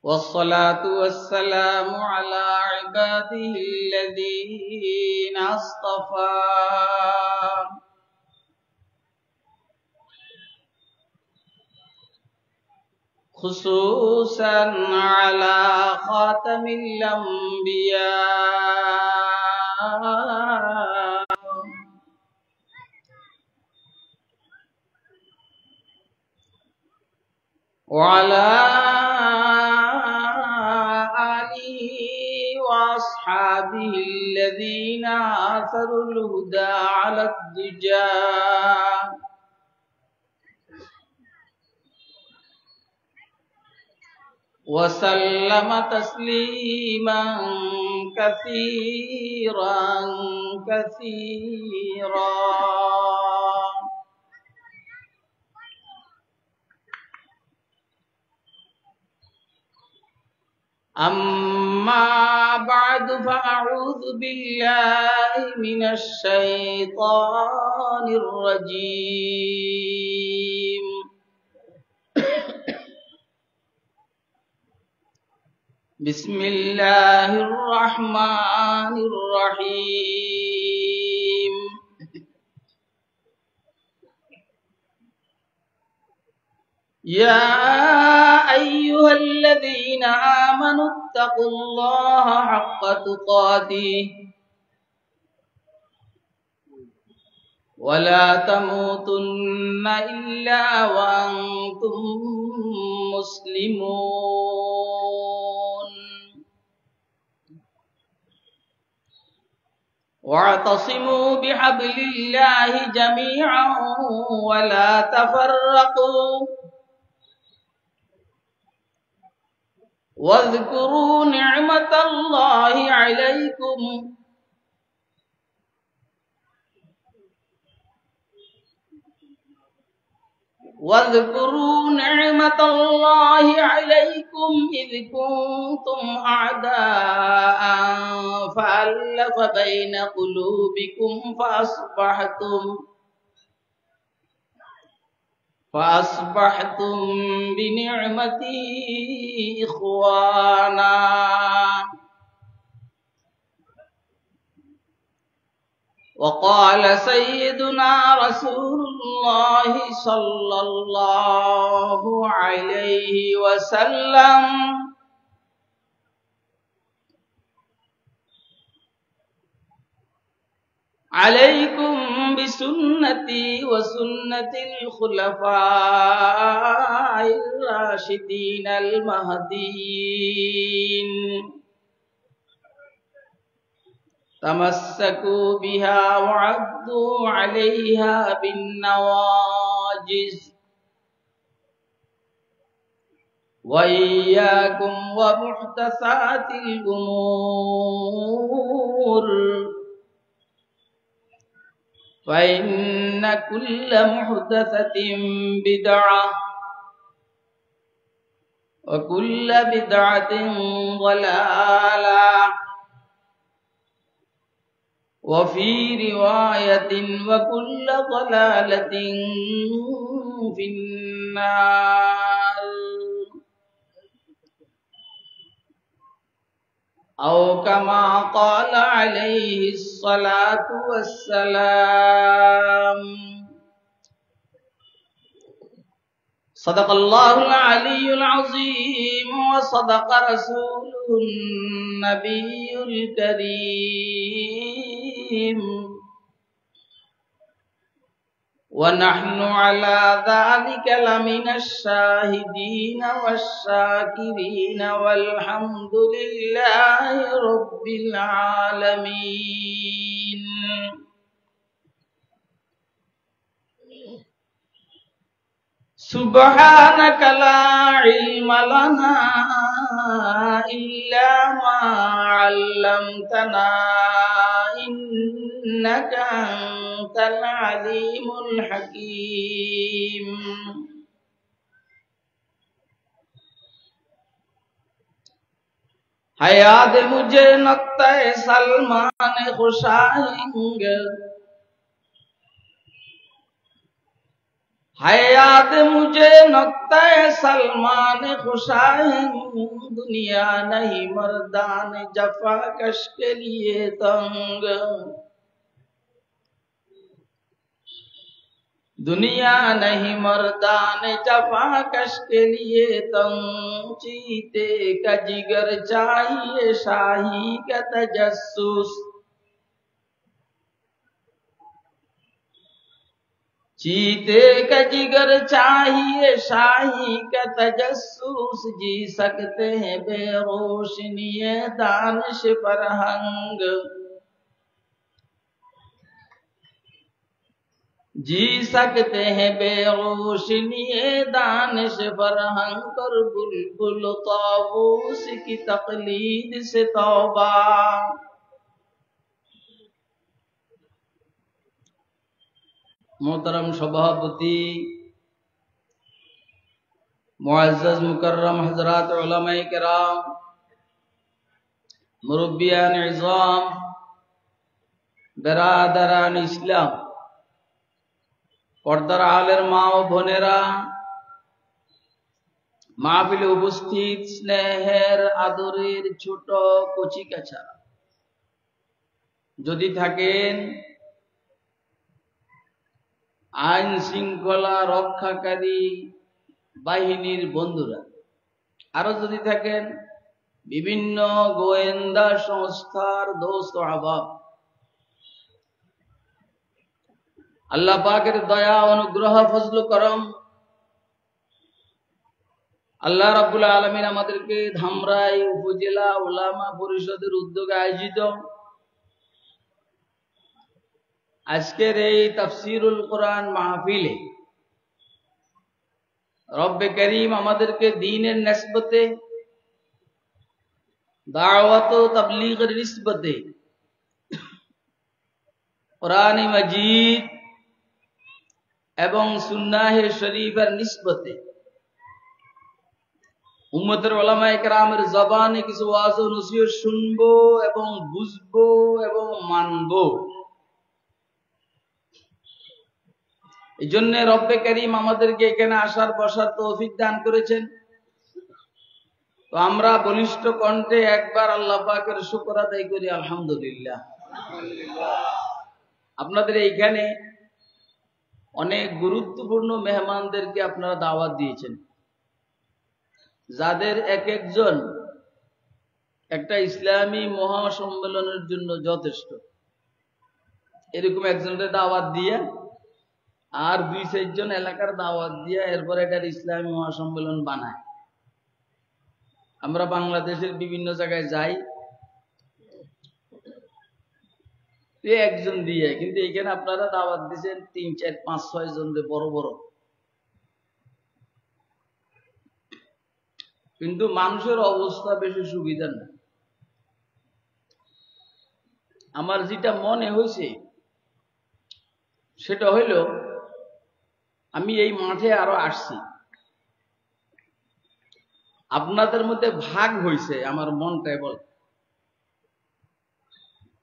والصلاة والسلام على عباده الذين اصطفى خصوصا على خاتم الأنبياء وعلى آله وأصحابه الذين آثروا الهدى على الدجى وسلم تسليما كثيرا كثيرا. أما بعد فأعوذ بالله من الشيطان الرجيم. بسم الله الرحمن الرحيم. يا أيها الذين آمنوا اتقوا الله حق تقاته ولا تموتن إلا وأنتم مسلمون واعتصموا بحبل الله جميعا ولا تفرقوا واذكروا نعمة الله عليكم إذ كنتم أعداء فألف بين قلوبكم فأصبحتم بنعمتي إخوانا. وقال سيدنا رسول الله صلى الله عليه وسلم عليكم بسنتي وسنة الخلفاء الراشدين المهديين تمسكوا بها وعضوا عليها بالنواجذ وإياكم ومحدثات الأمور فإن كل محدثة بدعة وكل بدعة ضلالة وفي رواية وكل ضلالة في النار أو كما قال عليه الصلاة والسلام. صدق الله العلي العظيم وصدق رسوله النبي الكريم ونحن على ذلك لمن الشاهدين والشاكرين والحمد لله رب العالمين. سبحانك لا علم لنا إلا ما علمتنا إنك أنت العليم الحكيم. حیات مجھے نقطۂ سلمان خوشائیں है याद मुझे नक्ता सलमान खुशाइन, दुनिया नहीं मर्दान जफा कश के लिए तंग। दुनिया नहीं मर्दान जफा कश के लिए तंग। चीते का जिगर चाहिए शाही का तजस्सुस, चीते का जिगर चाहिए शाही का तजस्सुस। जी सकते हैं बेरोशनी दानिश फरहंग, जी सकते हैं बेरोशनी दानिश फरहंग। कर बुलबुल ताऊस की तकलीद से तौबा। मोहतरम सभापति, मुअज़्ज़ज़ मुकर्रम हज़रात उलमाए किराम, मुरब्बियान इज़ाम, बेरादरान इस्लाम, पर्दार आलेर मा ओ बोनेरा, মাহফিলে উপস্থিত স্নেহের আদরের ছোট কচিকাঁচারা, যদি থাকেন আইন শৃঙ্খলা রক্ষাকারী বাহিনীর বন্ধুরা, আরো যদি থাকেন বিভিন্ন গোয়েন্দা সংস্থার দোস্ত আহবাব, আল্লাহ পাকের দয়া অনুগ্রহ ফজল করম আল্লাহ রাব্বুল আলামিন আমাদেরকে ধামরাই উপজেলা উলামা পরিষদের উদ্যোগে আয়োজিত আজকের এই তাফসীরুল কোরআন মাহফিলে রব্বে করিম আমাদেরকে দ্বীনের নিসবতে, দাওয়াত ও তাবলীগের নিসবতে, কোরআন মাজিদ এবং সুন্নাহ শরীফের নিসবতে উম্মতের উলামায়ে কেরামের জবানে কিছু ওয়াজ ও নসিহত শুনবো এবং বুঝবো এবং মানবো। এই জন্য রব্বে করিম আমাদেরকে এখানে আসার বসার তৌফিক দান করেছেন। তো আমরা বলিষ্ঠ কণ্ঠে একবার আল্লাহ পাকের শুকর আদায় করি, আলহামদুলিল্লাহ। আপনাদের এইখানে অনেক গুরুত্বপূর্ণ মেহমানদেরকে আপনারা দাওয়াত দিয়েছেন, যাদের এক একজন একটা ইসলামী মহাসম্মেলনের জন্য যথেষ্ট। এরকম একজনের দাওয়াত দিয়ে আর ২-৪ জন এলাকার দাওয়াত দিয়ে এরপরে এটার ইসলামী মহাসম্মেলন বানায়। আমরা বাংলাদেশের বিভিন্ন জায়গায় যাই একজন দিয়ে, কিন্তু এখানে আপনারা দাওয়াত দিয়েছেন ৩, ৪, ৫, ৬ জন বড় বড়। কিন্তু মানুষের অবস্থা বেশি সুবিধা না। আমার যেটা মনে হয়েছে সেটা হইল, আমি এই মাঠে আরো আসছি, আপনাদের মধ্যে ভাগ হয়েছে, আমার মনটাই বল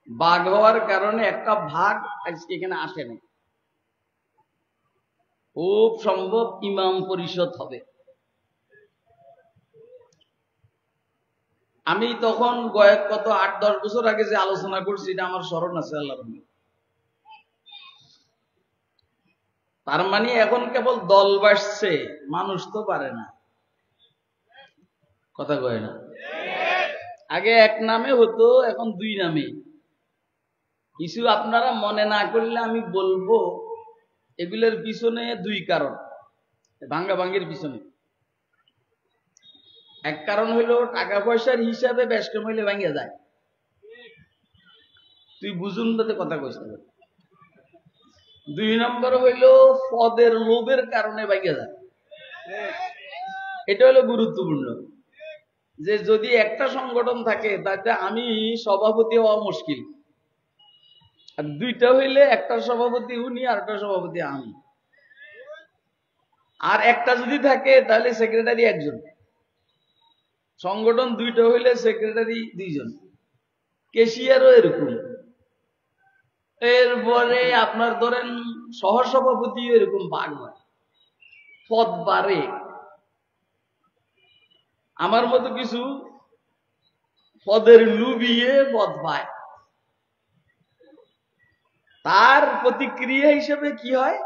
ভাগ হওয়ার কারণে একটা ভাগ আজকে এখানে আসেনি। খুব সম্ভব ইমাম পরিষদ হবে। আমি তখন কত ৮-১০ বছর আগে যে আলোচনা করছি এটা আমার স্মরণ আছে, আল্লাহর রহমতে। তার মানে এখন কেবল দল বাসছে, মানুষ তো পারে না, কথা কয় না। আগে এক নামে হতো, এখন ২ নামে। কিছু আপনারা মনে না করলে আমি বলবো, এগুলোর পিছনে ২ কারণ, ভাঙ্গা ভাঙ্গির পিছনে। এক কারণ হইল টাকা পয়সার হিসাবে বেশ কম হইলে ভাঙ্গা যায়, তুই বুঝুন তাতে কথা কইস না। ২ নম্বর হইল পদের লোভের কারণে ভাঙ্গা যায়। এটা হলো গুরুত্বপূর্ণ, যে যদি একটা সংগঠন থাকে তাতে আমি সভাপতি হওয়া মুশকিল, আর ২টা হইলে একটা সভাপতি উনি আর একটা সভাপতি আমি, আর একটা যদি থাকে তাহলে সেক্রেটারি একজন। সংগঠন ২টা হইলে সেক্রেটারি ২ জন, ক্যাশিয়ারও এরকম। এরপরে আপনার ধরেন সহসভাপতি এরকম ভাগ হয়। পদ বাড়ে। আমার মতো কিছু পদের লুবিয়ে পদ পায়, তার প্রতিক্রিয়া হিসেবে কি হয়?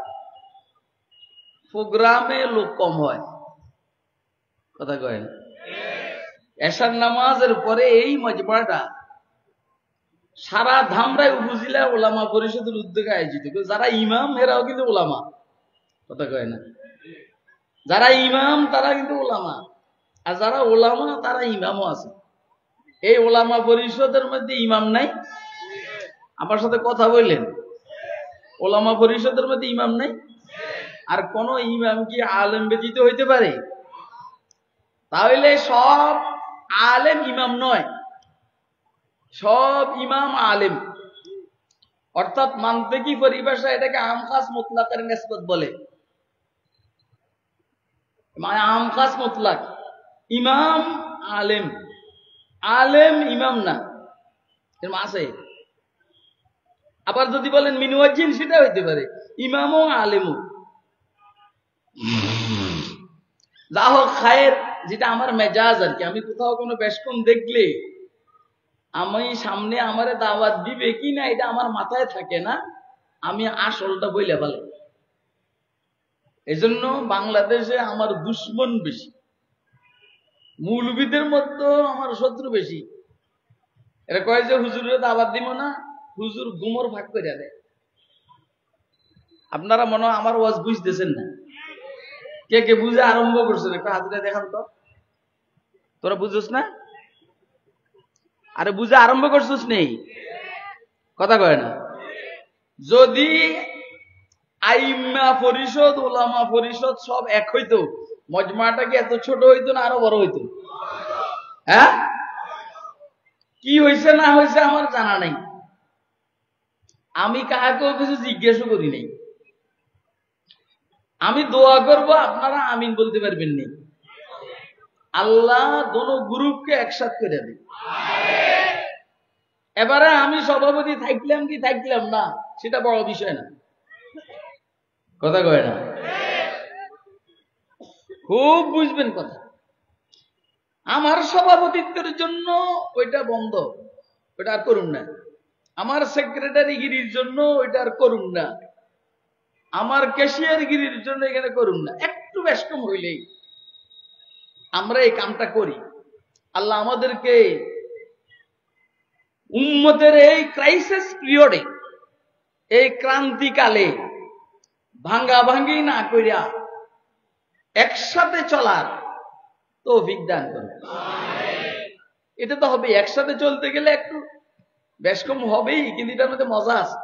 প্রোগ্রামে লোক কম হয়। কথা কয়, এশার নামাজের পরে এই মজমাটা সারা ধামরাই উপজেলা ওলামা পরিষদের উদ্যোগে আয়োজিত। যারা ইমাম এরাও কিন্তু ওলামা। কথা কয় না, যারা ইমাম তারা কিন্তু ওলামা, আর যারা ওলামা তারা ইমামও আছে। এই ওলামা পরিষদের মধ্যে ইমাম নাই? আমার সাথে কথা বললেন, ওলামা পরিষদের মধ্যে ইমাম নাই? আর কোন ইমাম কি আলেম ব্যতীত হইতে পারে? তাহলে সব আলেম ইমাম নয়, সব ইমাম আলেম। অর্থাৎ মানতিকি পরিভাষা এটাকে আম খাস মুতলাকের নিসবত বলে। মানে আম খাস মুতলাক, ইমাম আলেম, আলেম ইমাম না, এরকম আছে। আবার যদি বলেন মিনুয়াজ্জিন, সেটা হইতে পারে, ইমামও আলেমও। যা হোক খায়ের, যেটা আমার মেজাজ আর কি। আমি কোথাও কোনো বেশকম দেখলে আমি সামনে আমারে দাওয়াত দিবে কি না এটা আমার মাথায় থাকে না, আমি আসলটা বইলে ফেলে। এই জন্য বাংলাদেশে আমার দুশ্মন বেশি, মৌলবীদের মধ্যে আমার শত্রু বেশি। এরা কয় যে হুজুরের দাওয়াত দিব না, হুজুর গুমর ভাগ করে দেয়। আপনারা মনে হয় আমার ওয়াজ বুঝতেছেন না। কে কে বুঝে আরম্ভ করছেন একটা হাত দিয়ে দেখান তো। তোরা বুঝছিস না? আরে বুঝে আরম্ভ করছিস নেই? কথা কয় না। যদি আইম্মা পরিষদ, ওলামা পরিষদ সব এক হইতো, মজমাটা কি এত ছোট হইতো না আরো বড় হইতো? হ্যাঁ, কি হয়েছে না হয়েছে আমার জানা নাই, আমি কাহাকেও কিছু জিজ্ঞাসা করি নাই। আমি দোয়া করব, আপনারা আমিন বলতে পারবেন না। আল্লাহ দোনো গ্রুপকে একসাথে করে দেবে। এবারে আমি সভাপতি থাকলাম কি থাকলাম না সেটা বড় বিষয় না। কথা কয় না, খুব বুঝবেন কথা। আমার সভাপতিত্বের জন্য ওইটা বন্ধ, ওইটা আর করুন না। আমার সেক্রেটারি গিরির জন্য ওইটা আর করুন না। আমার ক্যাশিয়ার গিরির জন্য এখানে করুন না। একটু ব্যস্তম হইলেই আমরা এই কামটা করি। আল্লাহ আমাদেরকে উম্মতের এই ক্রাইসিস পিরিয়ডে, এই ক্রান্তিকালে ভাঙ্গা ভাঙ্গি না কইরা একসাথে চলার তৌফিক দান করুন। এটা তো হবে, একসাথে চলতে গেলে একটু বেশ কম হবেই, কিন্তু এটার মধ্যে মজা আছে।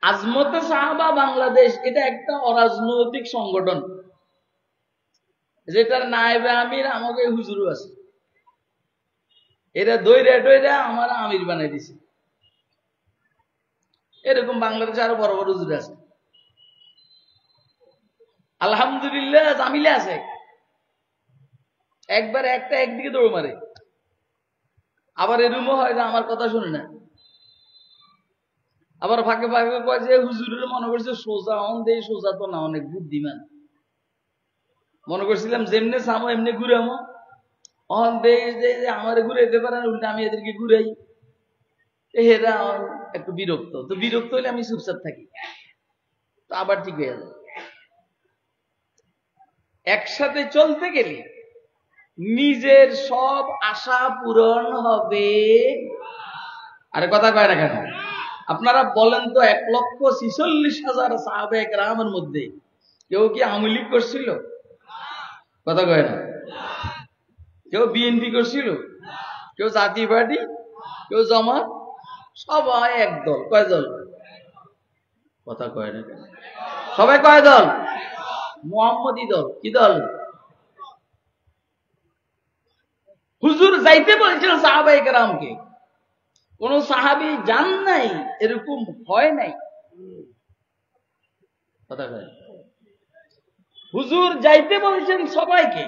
আজমতে সাহাবা বাংলাদেশ এটা একটা অরাজনৈতিক সংগঠন, যেটার নায়েবে আমির আমাকে হুজুরও আছে। এরা দইরা টইরা আমার আমির বানাই দিছে। এরকম বাংলাদেশে আরো বড় বড় হুজুর আছে। আলহামদুলিল্লাহ জামিলে আছে, একবার একটা একদিকে দৌড় মারে। আবার এরকমও হয় যে আমার কথা শুনে না, আবার ফাঁকে ফাঁকে কয় যে হুজুরের মনে করছে সোজা, অন দেই সোজা তো না, অনেক বুদ্ধিমান। মনে করছিলাম যেমনে সামো এমনি ঘুরামো, অন দেই যে আমার ঘুরাইতে পারে না, উল্টা আমি এদেরকে ঘুরাই। এরা একটু বিরক্ত, তো বিরক্ত হলে আমি চুপচাপ থাকি, তো আবার ঠিক হয়ে যাবে। একসাথে চলতে গেলে নিজের সব আশা পূরণ হবে। আরে কথা কয় না কেন? আপনারা বলেন তো, 1,46,000 সাহাবে কেরামের মধ্যে কেউ কি আওয়ামী লীগ করছিল? কথা কয় না। কেউ বিএনপি করছিল? কেউ জাতীয় পার্টি? কেউ জামাত? সবাই এক দল। কয় দল? কথা কয় না কেন? সবাই কয় দল? মুহাম্মদী দল। কি দল? হুজুর যাইতে বলেছিলেন সাহাবায়ে কেরামকে, কোন সাহাবী যান নাই, এরকম হয় নাই। কথা কয়। হুজুর যাইতে বলেছেন সবাইকে,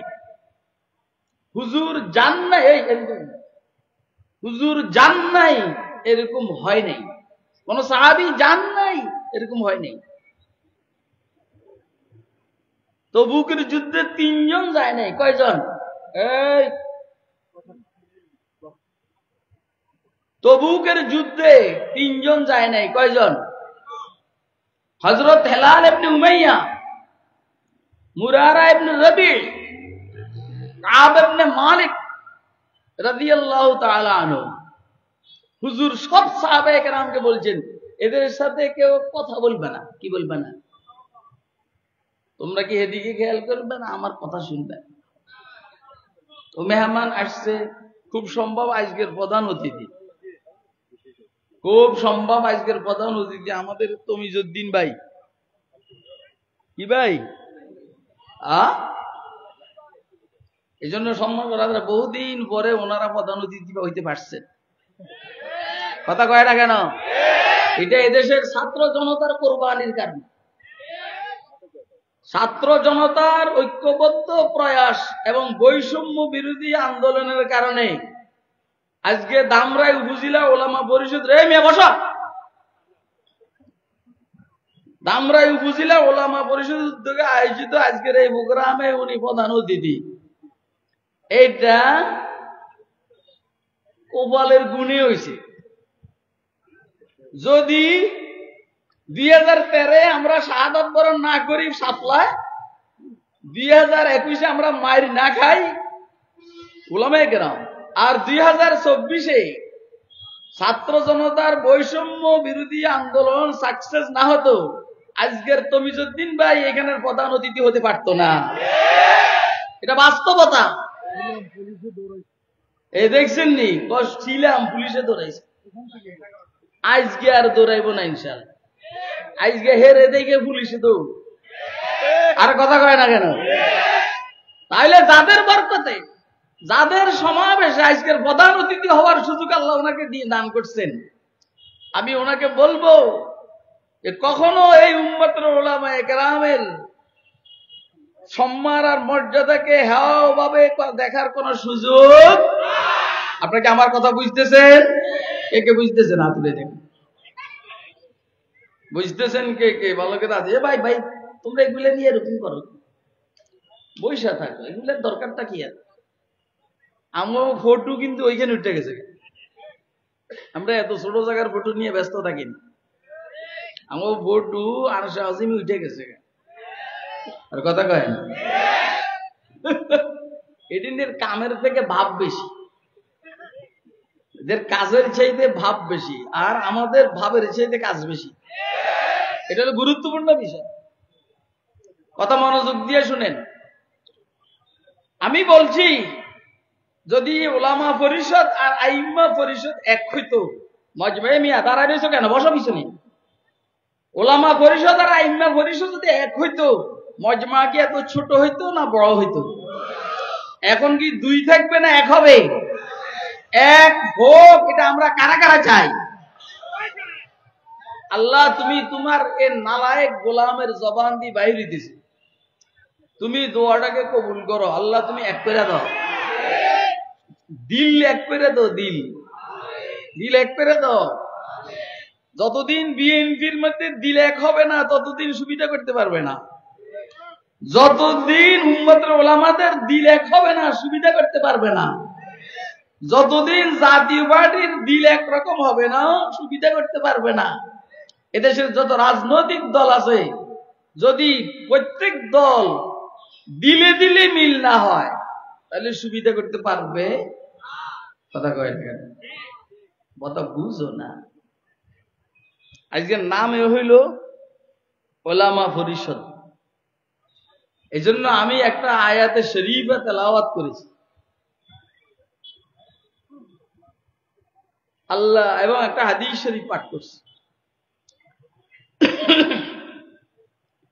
হুজুর যান নাই, হুজুর যান নাই এরকম হয় নাই। কোন সাহাবী যান নাই এরকম হয় নাই। তবুকের যুদ্ধে 3 জন যায় নাই। কয়জন? এই তবুকের যুদ্ধে 3 জন যায় নাই। কয়জন? হযরত হেলাল ইবনে উমাইয়া, মুরারা ইবনে রবি, কাব ইবনে মালিক রাদিয়াল্লাহু তাআলা আনহু। হুজুর সব সাহাবায়ে কেরামকে বলছেন এদের সাথে কেউ কথা বলবে না। কি বলবে না? তোমরা কি এদিকে খেয়াল করবে না, আমার কথা শুনবে। ও মেহমান আসছে, খুব সম্ভব আজকের প্রধান অতিথি, খুব সম্ভব আজকের প্রধান অতিথি আমাদের তমিজউদ্দিন ভাই। কি ভাই? এই জন্য সম্মান করা, বহুদিন পরে ওনারা প্রধান অতিথি হইতে পারছেন। কথা কয় না কেন? এটা এদেশের ছাত্র জনতার কোরবানির কারণে, ছাত্র জনতার ঐক্যবদ্ধ প্রয়াস এবং বৈষম্য বিরোধী আন্দোলনের কারণে আজকে ধামরাই উপজেলা ওলামা পরিষদ ধামরাই উপজেলা ওলামা পরিষদ উদ্যোগে আয়োজিত আজকের এই প্রোগ্রামে উনি প্রধান অতিথি। এইটা কপালের গুণে হয়েছে। যদি 2013 আমরা শাহাদাত বরণ না করি সাপলায়, 2021 আমরা মাইর না খাই উলামায়ে কেরাম, আর 2024 ছাত্র জনতার বৈষম্য বিরোধী আন্দোলন সাকসেস না হতো, আজকের তমিজউদ্দিন ভাই এখানের প্রধান অতিথি হতে পারতো না। এটা বাস্তবতা। এই দেখছেন নি, ছিলাম পুলিশে দৌড়াইছে, আজকে আর দৌড়াইব না ইনশাআল্লাহ। আজকে হেরে দেখে পুলিশে দৌড়, আর কথা কয় না কেন? তাইলে যাদের বরকতে, যাদের সমাবেশে আজকের প্রধান অতিথি হওয়ার সুযোগ আল্লাহ ওনাকে দিয়ে দান করছেন, আমি ওনাকে বলবো যে কখনো এই উম্মতের উলামায়ে কেরামের সম্মান আর মর্যাদাকে হেওয়াভাবে দেখার কোন সুযোগ। আপনাকে আমার কথা বুঝতেছেন? কে কে বুঝতেছেন? হাত তুলে দেখুন। বুঝতেছেন কে কে? ভালো করে আছে। ভাই ভাই তোমরা এগুলো নিয়ে এরকম করো, বৈশা থাকো, এগুলোর দরকারটা কি? আর আমার ফটো কিন্তু ওইখানে উঠে গেছে। আমরা এত ছোট জায়গার ফটো নিয়ে ব্যস্ত থাকি না। আমার ফটো আরশে আজিমে উঠে গেছে। আর কথা কয় না, এদের কামের থেকে ভাব বেশি, এদের কাজের চাইতে ভাব বেশি, আর আমাদের ভাবের চাইতে কাজ বেশি। এটা হলো গুরুত্বপূর্ণ বিষয়। কথা মনোযোগ দিয়ে শুনেন। আমি বলছি যদি ওলামা পরিষদ আর আইম্মা পরিষদ এক হইতো, মজমায়ে মিয়া দাঁড়ায় রয়েছে কেন? বসো পিছনে। ওলামা পরিষদ আর আইম্মা পরিষদ যদি এক হইতো, মজমা কি এত ছোট হইতো না বড় হইতো? এখন কি 2 থাকবে না 1 হবে? 1 হোক, এটা আমরা কারা কারা চাই? আল্লাহ তুমি তোমার এ নালায়েক গোলামের জবান দিয়ে বাইরে দিছে, তুমি দোয়াটাকে কবুল করো। আল্লাহ তুমি এক করে দাও, দিল এক করে দাও, দিল এক করে দাও। যতদিন বিএনপির মধ্যে দিল এক হবে না, ততদিন সুবিধা করতে পারবে না। যতদিন উম্মতের ওলামাদের দিল এক হবে না, সুবিধা করতে পারবে না। যতদিন জাতীয় পার্টির দিল একরকম হবে না, সুবিধা করতে পারবে না। এদেশের যত রাজনৈতিক দল আছে, যদি প্রত্যেক দল দিলে দিলে মিল না হয়, তাহলে সুবিধা করতে পারবে? কথা কয় না, কথা বুঝো না। আজকের নামে হইল ওলামা পরিষদ। এই জন্য আমি একটা আয়াতে শরীফে তেলাওয়াত করেছি আল্লাহ, এবং একটা হাদিস শরীফ পাঠ করছি।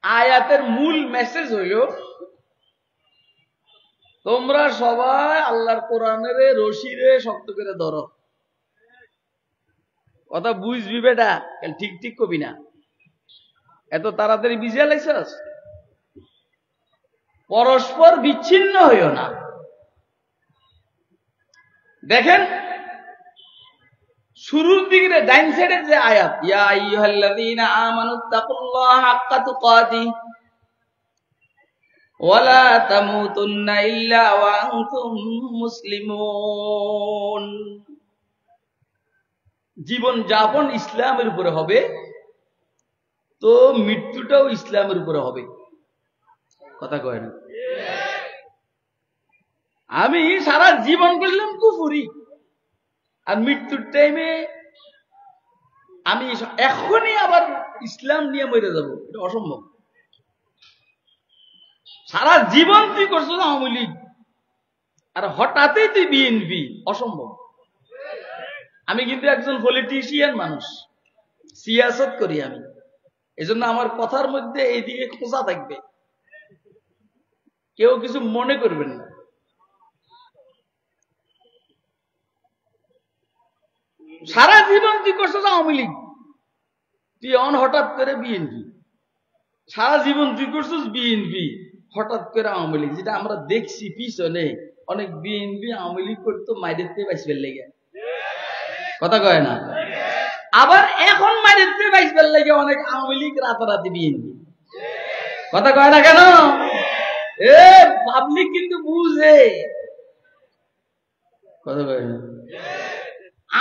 আয়াতের মূল মেসেজ হইল তোমরা সবাই আল্লাহর কোরআনের রশিরে শক্ত করে ধরো। কথা বুঝবি বেটা, ঠিক ঠিক কবি না, এত তাড়াতাড়ি বিজিয়া লাইছস। পরস্পর বিচ্ছিন্ন হইও না। দেখেন শুরুর দিকে ডাইন সাইডের যে আয়াত, ইয়া আইয়ুহাল্লাযীনা আমানুত্তাকুল্লাহা হাক্কা তুকাতিহি ওয়ালা তামুতুন্না ইল্লা ওয়া আনতুম মুসলিমুন। জীবন যাপন ইসলামের উপরে হবে, তো মৃত্যুটাও ইসলামের উপরে হবে। কথা কয় না? আমি সারা জীবন করলাম কুফরি, আর মৃত্যুর টাইমে আমি এখনই আবার ইসলাম নিয়ে মরে যাব, এটা অসম্ভব। সারা জীবন তুই করছো আওয়ামী লীগ, আর হঠাৎই তুই বিএনপি, অসম্ভব। আমি কিন্তু একজন পলিটিশিয়ান মানুষ, সিয়াসত করি আমি, এজন্য আমার কথার মধ্যে এইদিকে খোঁজা থাকবে, কেউ কিছু মনে করবেন না। সারা জীবন তুই করছো আওয়ামী লীগ, তুই অন হঠাৎ করে বিএনপি। সারা জীবন তুই করছিস বিএনপি, হঠাৎ করে আওয়ামী লীগ। যেটা আমরা দেখছি পিছনে অনেক বিএনপি আওয়ামী লীগ করতো, মাইরের থেকে বাইসবের লেগে। কথা কয় না? আবার এখন মাইরের থেকে বাইসবের লেগে অনেক আওয়ামী লীগ রাতারাতি বিএনপি। কথা কয় না কেন? এ পাবলিক কিন্তু বুঝে। কথা কয় না?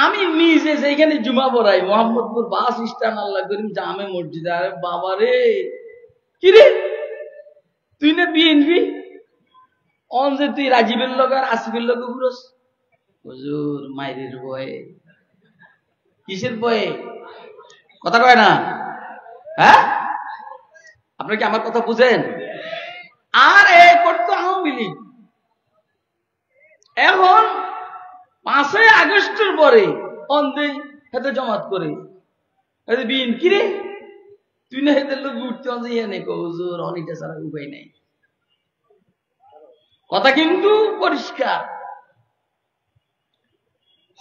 আমি নিজে সেইখানে জুমা পড়াই, মোহাম্মদপুর বাস স্ট্যান্ড, আল্লাহ করিম জামে মসজিদে। আরে বাবা রে, কি রে তুই না বিএনপি, অন যে তুই রাজীবের লোক আর আসিফের লোক ঘুরস? হুজুর মাইরের বয়ে, কিসের বয়ে? কথা কয় না? হ্যাঁ, আপনারা কি আমার কথা বুঝেন? আর এ করতো আওয়ামী লীগ। এখন 5ই আগস্টের পরে অন্ধে হাতে জমাত করে বিন, কি রে তুই না হেদের লোক উঠতে ইয়ে নেই, হুজুর অনেকটা ছাড়া উপায় নাই। কথা কিন্তু পরিষ্কার।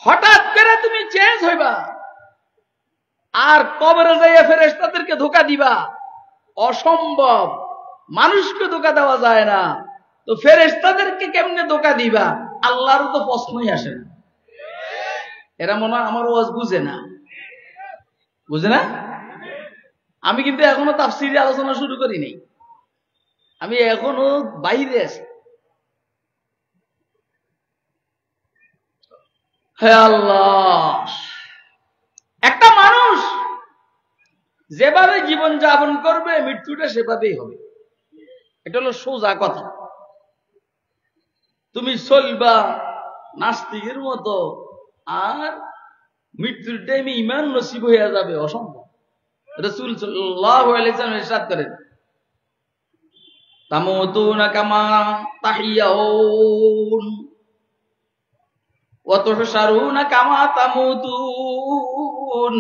হঠাৎ করে তুমি চেঞ্জ হইবা, আর কবরে যাইয়া ফেরেশতাদেরকে ধোঁকা দিবা, অসম্ভব। মানুষকে ধোঁকা দেওয়া যায় না, তো ফেরেশতাদেরকে কেমনে ধোঁকা দিবা? আল্লাহরও তো প্রশ্নই আসে না। এরা মনে হয় আমার ওয়াজ বুঝে না, বুঝে না। আমি কিন্তু এখনো তাফসীরে আলোচনা শুরু করিনি, আমি এখনো বাইরে আছি। হে আল্লাহ, একটা মানুষ যেভাবে জীবন যাপন করবে মৃত্যুটা সেভাবেই হবে, এটা হলো সোজা কথা। তুমি চলবা নাস্তিকের মতো, আর মৃত্যুর টাইমে ইমান নসিব হয়ে যাবে, অসম্ভব। রাসূল সাল্লাল্লাহু আলাইহি ওয়াসাল্লাম ইরশাদ করেন, তামুতুনা কামা তাহিয়াউন ওয়া তুহশারুনা কামা তামুতুন।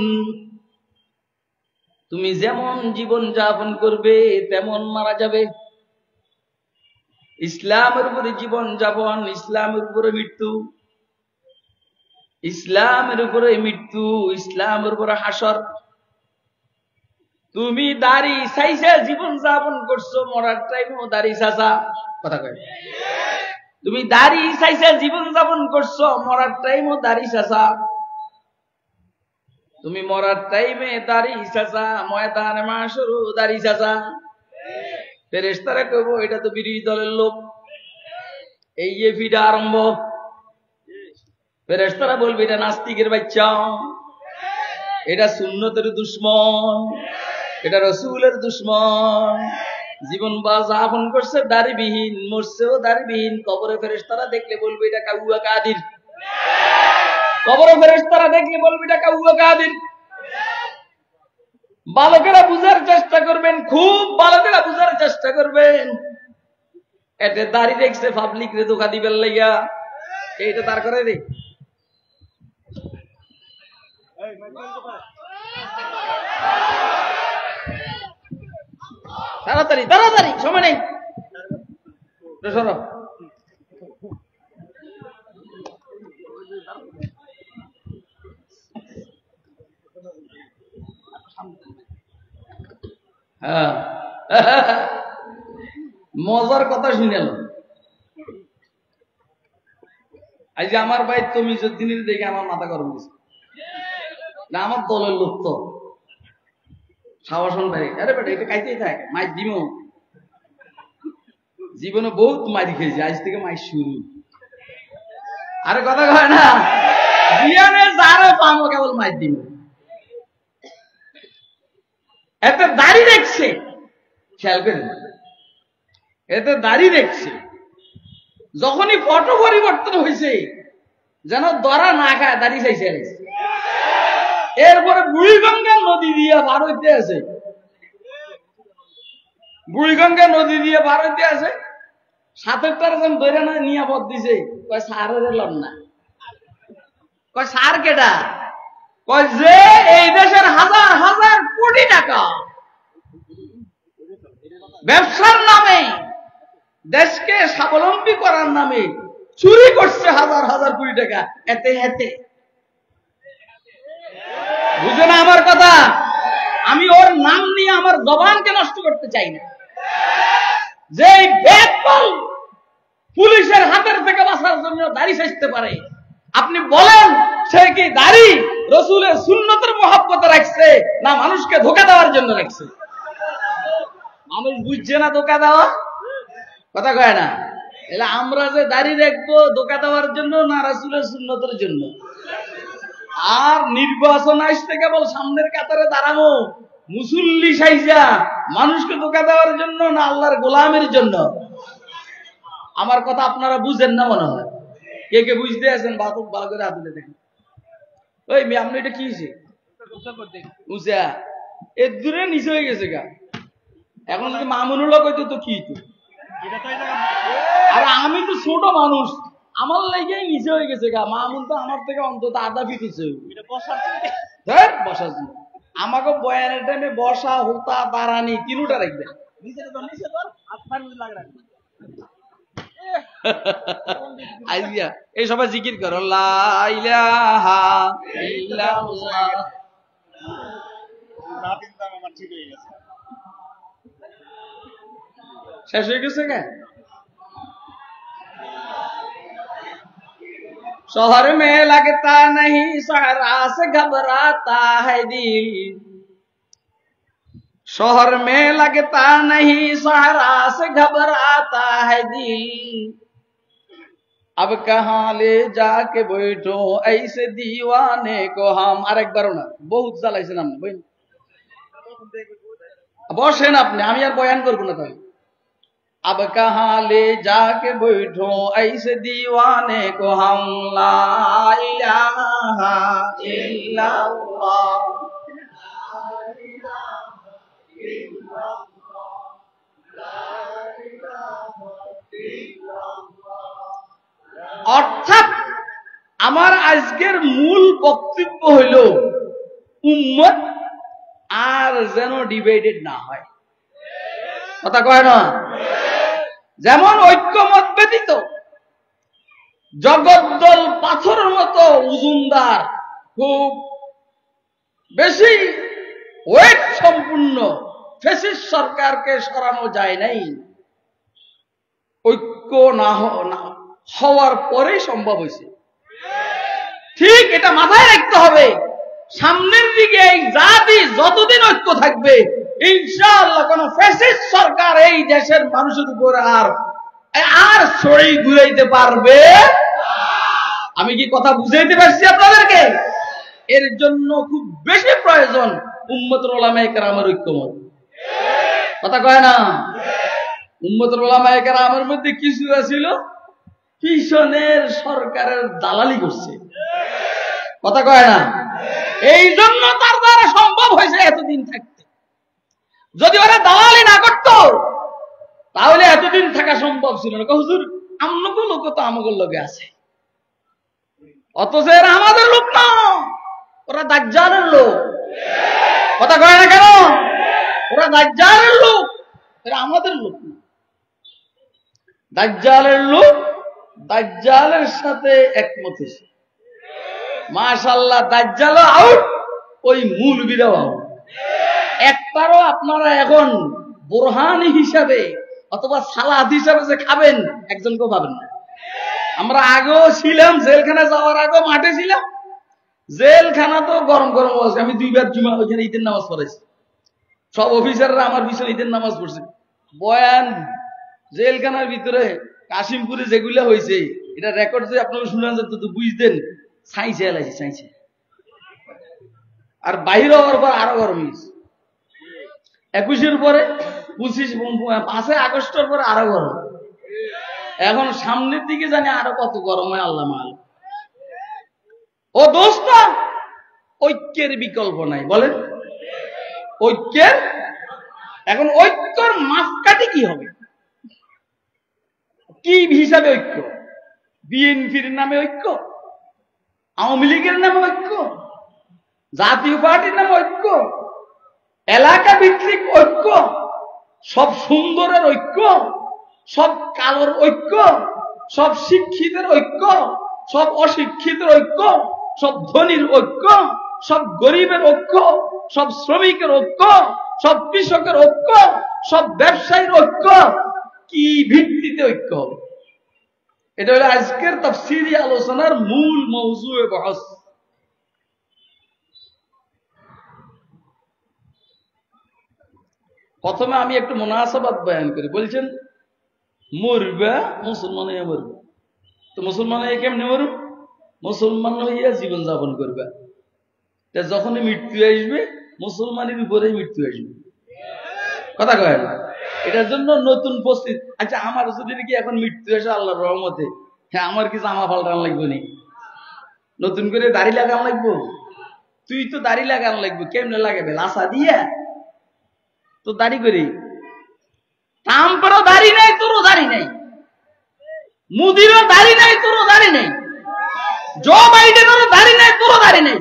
তুমি যেমন জীবন যাপন করবে তেমন মারা যাবে। ইসলামের উপরে জীবন যাপন, ইসলামের উপরে মৃত্যু, ইসলামের উপরে মৃত্যু, ইসলামের উপরে হাসর। তুমি দাড়ি চাইছে জীবন যাপন করছো, মরার টাইমও দাড়ি চাচা। কথা কয়, তুমি দাড়ি চাইছে জীবন যাপন করছো, মরার টাইমও দাড়ি চাচা। তুমি মরার টাইমে দাড়ি চাচা, ময়দানে মাশরু দাড়ি চাচা। ফেরেশতারা কইব এটা তো বিরোধী দলের লোক, এই যে ভিড়া আরম্ভ। ফেরেশতারা বলবে এটা নাস্তিকের বাচ্চা, এটা সুন্নতের দুশমন, এটা রাসূলের দুশমন। জীবন যাপন করছে দাড়িবিহীন, মরছেও দাড়িবিহীন। কবরে ফেরেশতারা দেখলে বলবে এটা কাউয়া কাদির। কবরে ফেরেশতারা দেখলে বলবে এটা কাউয়া কাদির। বালকেরা বুঝার চেষ্টা করবেন, খুব বালকেরা বুঝার চেষ্টা করবেন। এতে দাড়ি দেখছে পাবলিক রে ধোঁকা দিবেন লাইয়া, এইটা তার করে রে। তাড়াতাড়ি তাড়াতাড়ি, সময় নেই। হ্যাঁ, মজার কথা শুনেল। আজ যে আমার ভাই তমিজউদ্দিনের দেখে আমার মাথা গরম হয়েছে। না আমার দলের লোক তো সাবাসন ভাই, আরে বেটা এটা খাইতেই থাকে, মাইক দিমো। জীবনে বহুত মারি খেয়েছি, আজ থেকে মাই শুরু। আরে কথা কয় না, জীবনে যারও পাবো কেবল মাই দিব। এতে দাড়ি দেখছে, খেয়াল করেন, এতে দাড়ি দেখছে। যখনই ফটো পরিবর্তন হয়েছে যেন দরা না খায়, দাড়ি চাইছে। এরপরে বুড়িগঙ্গা নদী দিয়ে বার হইতে আছে, বুড়িগঙ্গা নদী দিয়ে বার হইতে আছে। সাথের তার যেন ধরে না নিয়ে পথ দিছে, কয় সারের লন না। কয় সার কেটা? কয় যে এই দেশের হাজার হাজার কোটি টাকা ব্যবসার নামে, দেশকে স্বাবলম্বী করার নামে চুরি করছে হাজার হাজার কোটি টাকা। এতে এতে বুঝে না আমার কথা? আমি ওর নাম নিয়ে আমার জবানকে নষ্ট করতে চাই না। যে বেদফল পুলিশের হাতের থেকে বাঁচার জন্য দাড়ি সাজতে পারে, আপনি বলেন সে কি দাড়ি রসুলের সুন্নতের মহব্বতে রাখছে না মানুষকে ধোঁকা দেওয়ার জন্য রাখছে? মানুষ বুঝছে না ধোঁকা দেওয়া, কথা কয় না। এলে আমরা যে দাড়ি রাখবো ধোঁকা দেওয়ার জন্য না রসুলের সুন্নতের জন্য? আর নির্বাচন আসতে কেবল সামনের কাতারে দাঁড়ানো মুসল্লি সাইজা মানুষকে ধোঁকা দেওয়ার জন্য না আল্লাহর গোলামের জন্য? আমার কথা আপনারা বুঝেন না মনে হয়। কে কে বুঝতে আছেন ভালো করে হাত তুলে দেখেন। ওই মেয়ে আপনি এটা কি উঁচা এর দূরে নিচে হয়ে গেছে গা। এখন যদি মামুনুল্লাহ কইতো তো কি তো, আর আমি তো ছোট মানুষ, আমার লাইগাই নিচে হয়ে গেছে গা। মামুন তো আমার থেকে অন্তত আধা ফিট হচ্ছে বসার জন্য। আমাকে বয়ানের টাইমে বসা, হোতা, দাঁড়ানি তিনটা রাখবে। এই সবাই জিকির করো, লা ইলাহা ইল্লাল্লাহ। শেষ হয়ে গেছে কেন? शोहर में लगता नहीं सहरा से घबराता है दिल, शोहर में लगता नहीं सहरा से घबराता है दिल, अब कहाँ ले जाके बैठो ऐसे दीवाने को हम। আরেক বারো না, বহুত জ্বালাইছেন আপনি, বসেন আপনি, আমি আর বয়ান করবো না। তাহলে अब कहाँ ले जाके बैठो ऐसे दीवाने को हम, ला इलाहा इल्लल्लाह। অর্থাৎ আমার আজকের মূল বক্তব্য হইল উম্মত আর যেন ডিভাইডেড না হয়, কথা কয় না? যেমন ঐক্যমত ব্যতীত জগদ্দল পাথরের মতো ওজনদার, খুব বেশি ওয়েট সম্পূর্ণ ফ্যাসিস্ট সরকারকে সরানো যায় নাই, ঐক্য না হওয়ার পরে সম্ভব হয়েছে। ঠিক এটা মাথায় রাখতে হবে। সামনের দিকে এই জাতি যতদিন ঐক্য থাকবে ইনশাআল্লাহ কোন ফ্যাসিস্ট সরকার এই দেশের মানুষের উপর আর ছড়ি ঘুরাইতে পারবে। আমি কি কথা বুঝাইতে পারছি আপনাদেরকে? এর জন্য খুব বেশি প্রয়োজন উম্মতুল উলামায়ে কেরামের ঐক্যমত, কথা কয় না? উম্মতুল উলামায়ে কেরামের মধ্যে কিছু ছিল পিছনের সরকারের দালালি করছে, কথা কয় না? এই জন্য তার দ্বারা সম্ভব হয়েছে এতদিন থাকতে। যদি ওরা দালালি না করত তাহলে এতদিন থাকা সম্ভব ছিল না। হুজুর আমনগো লোক তো আমাগো লোকে আছে, অথচ এরা আমাদের লোক না, ওরা দাজ্জালের লোক, কথা কয় না কেন? ওরা দাজ্জালের লোক, এরা আমাদের লোক না। দাজ্জালের লোক দাজ্জালের সাথে একমত হয়েছে। মাশাআল্লাহ, দাজ্জালও আউট, ওই মূলবীরাও আউট। একবারও আপনারা এখন বোরহানি হিসাবে অথবা সালাদ হিসাবে যে খাবেন একজনকেও পাবেন না। আমরা আগেও ছিলাম, জেলখানা যাওয়ার আগেও মাঠে ছিলাম। জেলখানা তো গরম গরম আছে। আমি 2 বার জুমা ওইখানে ঈদের নামাজ পড়েছি। সব অফিসাররা আমার পিছনে ঈদের নামাজ পড়ছে। বয়ান জেলখানার ভিতরে কাশিমপুরে যেগুলো হয়েছে এটা রেকর্ড যে আপনারা শুনেন তো বুঝতেন, ছাইছে এলাইছে ছাইছে। আর বাইরে হওয়ার পর আরো গরম হয়েছে, 21-এর পরে 5 আগস্টের পরে আরো গরম। এখন সামনের দিকে জানি আরো কত গরম হয় আল্লাহ মাল। ও দোস্ত, ঐক্যের বিকল্প নাই, বলেন ঐক্যের। এখন ঐক্যর মাপকাঠি কি হবে? কি হিসাবে ঐক্য? বিএনপির নামে ঐক্য, আওয়ামী লীগের নামে ঐক্য, জাতীয় পার্টির নামে ঐক্য, এলাকা ভিত্তিক ঐক্য, সব সুন্দরের ঐক্য, সব কালোর ঐক্য, সব শিক্ষিতের ঐক্য, সব অশিক্ষিতের ঐক্য, সব ধনীর ঐক্য, সব গরিবের ঐক্য, সব শ্রমিকের ঐক্য, সব কৃষকের ঐক্য, সব ব্যবসায়ীর ঐক্য। কি ভিত্তিতে ঐক্য হবে? এটা হলো আজকের তাফসীরি আলোচনার মূল মওজুয়ে বহস। প্রথমে আমি একটু মুনাসাবাত বয়ান করি। বলছেন মরবে মুসলমান হইয়া মরবে, তো মুসলমান হইয়া কেমনে মরবে? মুসলমান হইয়া জীবন যাপন করবে। যখনই মৃত্যু আসবে মুসলমানের উপরেই মৃত্যু আসবে, কথা কয় না? এটার জন্য নতুন প্রস্তুত। আচ্ছা, আমার যদি কি এখন মৃত্যু আসে আল্লাহর রহমতে, হ্যাঁ, আমার কি জামা পাল্টান লাগবে নি? নতুন করে দাড়ি লাগান লাগবো? তুই তো দাড়ি লাগান লাগবে, কেমনে লাগাবে? লাসা দিয়া তো দাড়ি করি। ট্রাম্পেরও দাড়ি নাই, তোরও দাড়ি নাই। মোদিরও দাড়ি নাই, তোরও দাড়ি নাই। জো বাইডেনেরও দাড়ি নাই, তোরও দাড়ি নাই।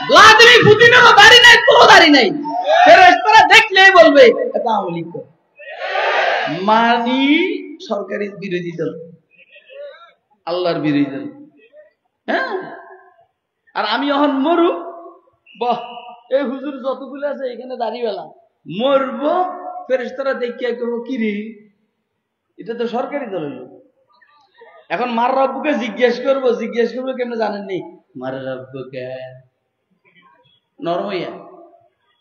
ভ্লাদিমির পুতিনেরও দাড়ি নাই, তোরও দাড়ি নাই। ফেরেশতারা দেখলেই বলবে এটা আওয়ামী লীগ। মানি সরকারি বিরোধী দল, আল্লাহর বিরোধী দল। হ্যাঁ, আর আমি এখন মরু, বাহ, এই হুজুর যতগুলো আছে এখানে দাড়িওয়ালা, মরবো, ফেরেশতারা দেখিয়া করবো কি রে, এটা তো সরকারি দলের লোক। এখন মার রব্বুকে জিজ্ঞেস করবো কেমনে জানেননি? মার রব্বুকে নরমইয়া,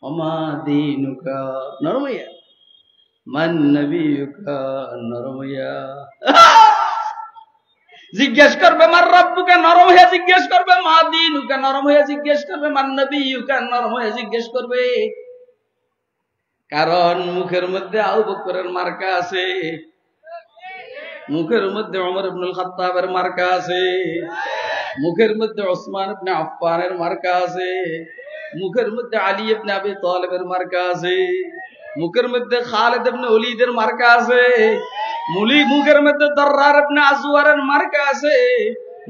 ওমা দীনুকা নরমইয়া, মান নবিয়ুকা নরমইয়া। জিজ্ঞেস করবে মার রব্বুকে, নরম হয়ে জিজ্ঞেস করবে। মা দীনুকা, নরম হয়ে জিজ্ঞেস করবে। মান নবিয়ুকা, নরম হয়ে জিজ্ঞেস করবে। কারণ মুখের মধ্যে আবু বকরের মার্কা আছে, মুখের মধ্যে ওমর ইবনুল খাত্তাবের মার্কা আছে, মুখের মধ্যে ওসমান ইবনে আফফানের মার্কা আছে, মুখের মধ্যে আলী ইবনে আবি তালিবের মার্কা আছে, মুখের মধ্যে খালিদ ইবনে ওলীদের মার্কা আছে, মুখের মধ্যে দাররার ইবনে আজওয়ারের মার্কা আছে,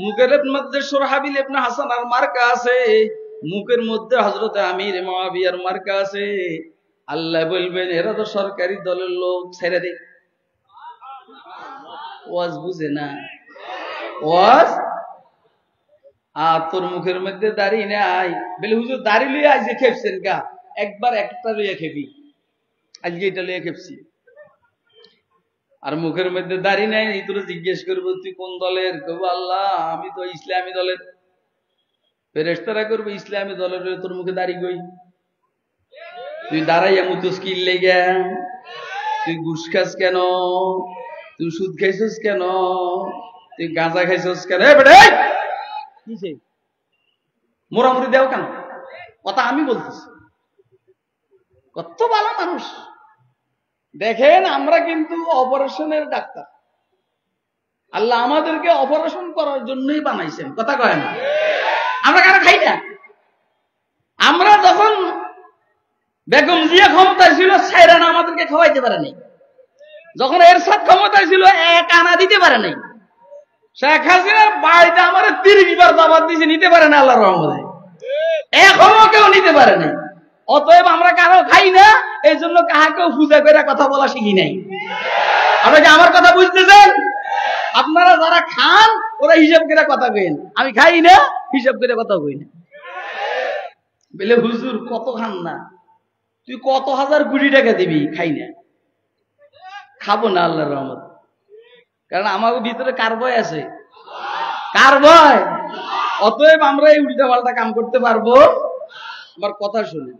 মুখের মধ্যে সুরহাবিল ইবনে হাসানের মার্কা আছে, মুখের মধ্যে হযরত আমির মুয়াবিয়ার মার্কা আছে। আল্লাহ বলবেন এরা তো সরকারি দলের লোক, ছেড়ে দে। ওয়াজ বুঝে না, ওয়াজ। আর তোর মুখের মধ্যে দাড়ি নাই, বলে হুজুর দাড়ি লইয়া আজকে খেপছেন গা? একবার একটা লইয়া খেপি, আজকে এটা লইয়া খেপছি। আর মুখের মধ্যে দাড়ি নাই, তোর জিজ্ঞেস করবো তুই কোন দলের? কব আল্লাহ আমি তো ইসলামী দলের। ফেরেশতারা করবে ইসলামী দলের, তোর মুখে দাড়ি কই? তুই দাঁড়াইয়া মুতস্কিল লেগা, তুই ঘুষ খাস কেন? তুই সুদ খাইছিস কেন? তুই গাঁজা খাইছিস কেন? মোরামুরি দেও কেন? কথা আমি বলতেছি। কত ভালো মানুষ দেখেন, আমরা কিন্তু অপারেশনের ডাক্তার। আল্লাহ আমাদেরকে অপারেশন করার জন্যই বানাইছেন, কথা কয় না? আমরা কেন খাই না? আমরা যখন বেগম জিয়া ক্ষমতায় ছিল, সাইরান আমাদেরকে খাওয়াইতে পারে নাই। যখন এরশাদ ক্ষমতায় ছিল, এক আনা দিতে পারে নাই। শেখ হাসিনার বাড়িতে আমার 30 বার দাওয়াত দিয়েছে, নিতে পারে না আল্লাহর রহমতে, এখনো কেউ নিতে পারে নাই। অতএব আমরা কারো খাই না, এই জন্য কাহাকেও পূজা করে কথা বলা শিখি নাই। আপনারা কি আমার কথা বুঝতেছেন? আপনারা যারা খান ওরা হিসাব করে কথা কইন, আমি খাই না, হিসাব করে কথা কই না। বলে হুজুর কত খান না, তুই কত হাজার কোটি টাকা দিবি? খাই না, খাবো না আল্লাহর রহমত। কারণ আমার ভিতরে কার ভয় আছে? কার ভয়? অতএব আমরা এই উল্টা পাল্টা কাম করতে পারবো। আমার কথা শুনে,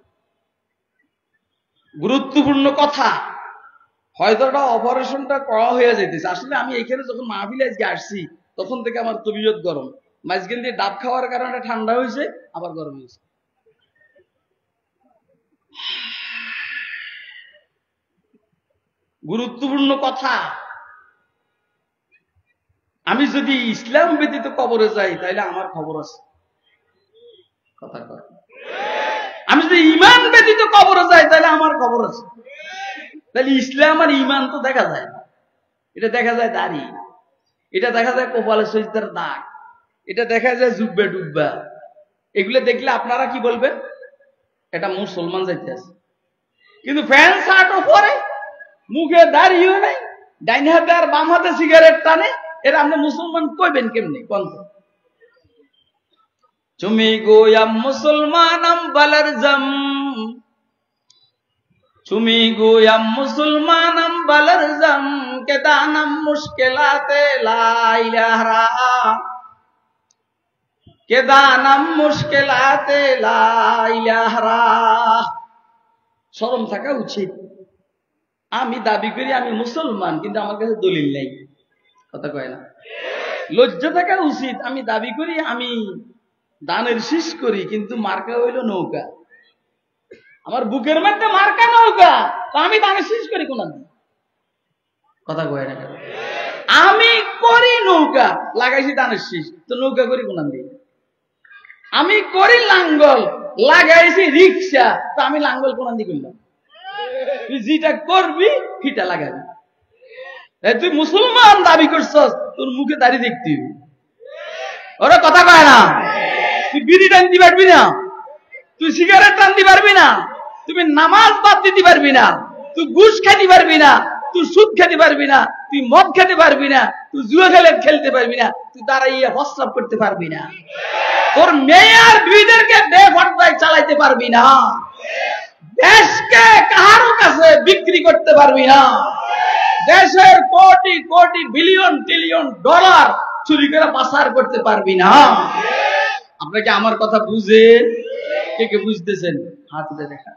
গুরুত্বপূর্ণ কথা। হয়তো ওটা অপারেশনটা করা হয়ে যেতেছে। আসলে আমি এখানে যখন মাহফিলে আজকে আসছি তখন থেকে আমার তবিয়ত গরম, মাঝখান দিয়ে ডাব খাওয়ার কারণে ঠান্ডা হয়েছে, আবার গরম হয়েছে। গুরুত্বপূর্ণ কথা, আমি যদি ইসলাম ব্যতীত কবরে যাই তাহলে আমার খবর আছে। কথা কয়, আমি যদি ইমান ব্যতীত কবরে যাই তাহলে আমার খবর আছে। তাহলে ইসলাম আর ইমান তো দেখা যায় না। এটা দেখা যায় দাড়ি, এটা দেখা যায় কপালে সজদার দাগ, এটা দেখা যায় জুব্বা ডুব্বা। এগুলো দেখলে আপনারা কি বলবেন? এটা মুসলমান যাইতে আছে। কিন্তু প্যান্ট শার্টও পরে, মুখে দাড়িও নাই, ডাইন হাতে আর বাম হাতে সিগারেট টানে, এরা আপনি মুসলমান কইবেন কেমনি? কোন তুমি গোয়াম মুসলমানম বালার জম, তুমি গোয়াম মুসলমানম বালার জম কে দানম মুশকিলাতে লা ইলাহা, কে দানম মুশকিলাতে লা ইলাহা। শরম থাকা উচিত। আমি দাবি করি আমি মুসলমান, কিন্তু আমার কাছে দলিল নাই। কথা কয় না? লজ্জা থাকা উচিত। আমি দাবি করি আমি দানের শীষ করি, কিন্তু মার্কা হইল নৌকা। আমার বুকের মধ্যে মার্কা নৌকা, তো আমি দানের শীষ করি কোন? কথা কয় না? আমি করি নৌকা, লাগাইছি দানের শীষ, তো নৌকা করি কোন? আমি করি লাঙ্গল, লাগাইছি রিক্সা, তো আমি লাঙ্গল কোন দিকে করলাম? তুই যেটা করবি সেটা লাগাবি। তুই মুসলমান দাবি করছস, তোর মুখে দাড়ি দেখতে হবে। ওরা কথা কয় না? তুই বিড়ি টানতে পারবি না, তুই সিগারেট টানতে পারবি না, তুমি নামাজ বাদ দিতে পারবি না, তুই ঘুষ খেতে পারবি না, তুই সুদ খেতে পারবি না, তুই মদ খেতে পারবি না, তুই জুয়া খেলতে পারবি না, তুই দাঁড়াইয়া প্রস্রাব করতে পারবি না, তোর মেয়ে আর বিবিদেরকে বেপরদায় চালাইতে পারবি না, দেশকে কাহারো কাছে বিক্রি করতে পারবি না, দেশের crore crore billion trillion dollar চুরি করে পাচার করতে পারবি না। আপনাকে আমার কথা বুঝেন? কে কে বুঝতেছেন? হাত উঠে দেখা।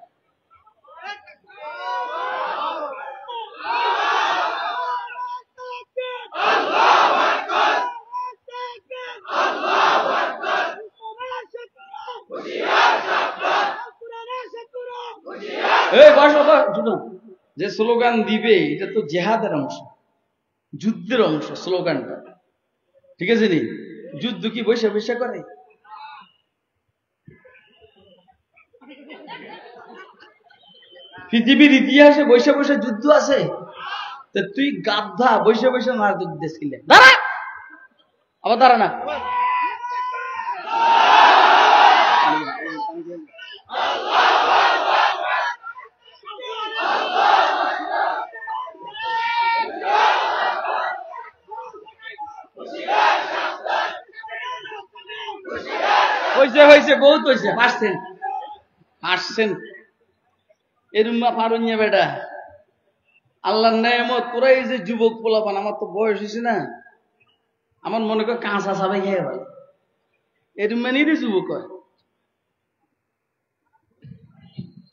যে স্লোগান দিবে এটা তো জেহাদের অংশ, যুদ্ধের অংশ স্লোগানটা, ঠিক আছে নি? যুদ্ধ কি বৈশা বৈশা করে? পৃথিবীর ইতিহাসে বৈশা বৈশা যুদ্ধ আছে? তুই গাধা, বৈশা বৈশা না যুদ্ধ ছিলে। দাঁড়া, আবার দাঁড়া না। হয়েছে হয়েছে, বহুত হয়েছে, পারছেন পারছেন। এরুম্মা পারুন বেটা, আল্লাহর নেয়ামত। তোরা এই যে যুবক পোলাপান, আমার তো বয়স হয়েছে না, আমার মনে কর কাঁচা সাবে খেয়ে ভালো, এরুম্মা নিয়ে যুবক হয়।